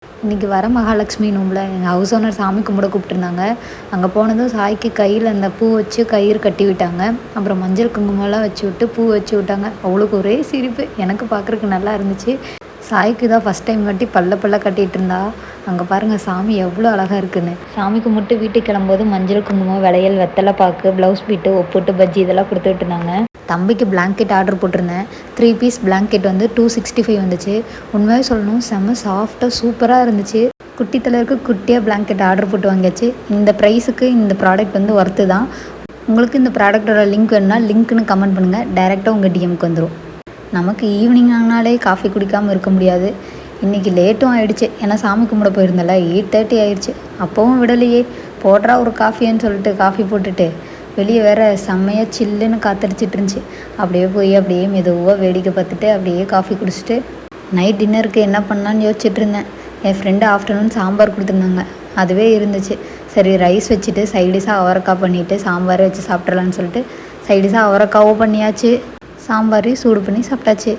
இன்றைக்கி வர மகாலட்சுமி நோம்பில் எங்கள் ஹவுஸ் ஓனர் சாமி கும்பிட கூப்பிட்டுருந்தாங்க. அங்கே போனதும் சாய்க்கு கையில் அந்த பூ வச்சு கயிறு கட்டி விட்டாங்க. அப்புறம் மஞ்சள் குங்குமம்லாம் வச்சு விட்டு பூ வச்சு விட்டாங்க. அவளுக்கு ஒரே சிரிப்பு. எனக்கு பார்க்குறக்கு நல்லா இருந்துச்சு. சாய்க்கு தான் ஃபஸ்ட் டைம் கட்டி பல்ல கட்டிகிட்டு இருந்தா. அங்கே பாருங்கள் சாமி எவ்வளோ அழகாக இருக்குன்னு. சாமி கும்பிட்டு வீட்டுக்கு கிளம்போது மஞ்சள் குங்குமம், வளையல், வெத்தலை பாக்கு, ப்ளவுஸ் பீட்டு, ஒப்புட்டு, பஜ்ஜி இதெல்லாம் கொடுத்துட்டு இருந்தாங்க. தம்பிக்கு பிளாங்கெட் ஆர்டர் போட்டிருந்தேன். 3 பீஸ் பிளாங்கெட் வந்து 265 வந்துச்சு. உண்மையாக சொல்லணும், செம்ம சாஃப்டாக சூப்பராக இருந்துச்சு. குட்டி தலைவருக்கு குட்டியாக பிளாங்கெட் ஆர்டர் போட்டு வாங்கியாச்சு. இந்த ப்ரைஸுக்கு இந்த ப்ராடக்ட் வந்து ஒர்த்து தான். உங்களுக்கு இந்த ப்ராடக்டோட லிங்க் வேணுன்னா லிங்க்னு கமெண்ட் பண்ணுங்கள். டைரெக்டாக உங்கள் டிஎம்க்கு வந்துடும். நமக்கு ஈவினிங் ஆனாலே காஃபி குடிக்காமல் இருக்க முடியாது. இன்றைக்கி லேட்டும் ஆகிடுச்சு. ஏன்னா சாமி கும்பிட போயிருந்தல 8:30 ஆயிடுச்சு. அப்போவும் விடலையே, போடுறா ஒரு காஃபின்னு சொல்லிட்டு காஃபி போட்டுட்டு வெளியே வேறு செம்மையாக சில்லுன்னு காத்தடிச்சிட்டு இருந்துச்சு. அப்படியே மெதுவாக வேடிக்கை பார்த்துட்டு அப்படியே காஃபி குடிச்சிட்டு நைட் டின்னருக்கு என்ன பண்ணலான்னு யோசிச்சுட்டு இருந்தேன். என் ஃப்ரெண்டு ஆஃப்டர்நூன் சாம்பார் கொடுத்துருந்தாங்க. அதுவே இருந்துச்சு. சரி ரைஸ் வச்சுட்டு சைடிஷாக அவரைக்காய் பண்ணிவிட்டு சாம்பார் வச்சு சாப்பிட்றலான்னு சொல்லிட்டு சைடிஷாக அவரைக்காவும் பண்ணியாச்சு. சாம்பாரையும் சூடு பண்ணி சாப்பிட்டாச்சு.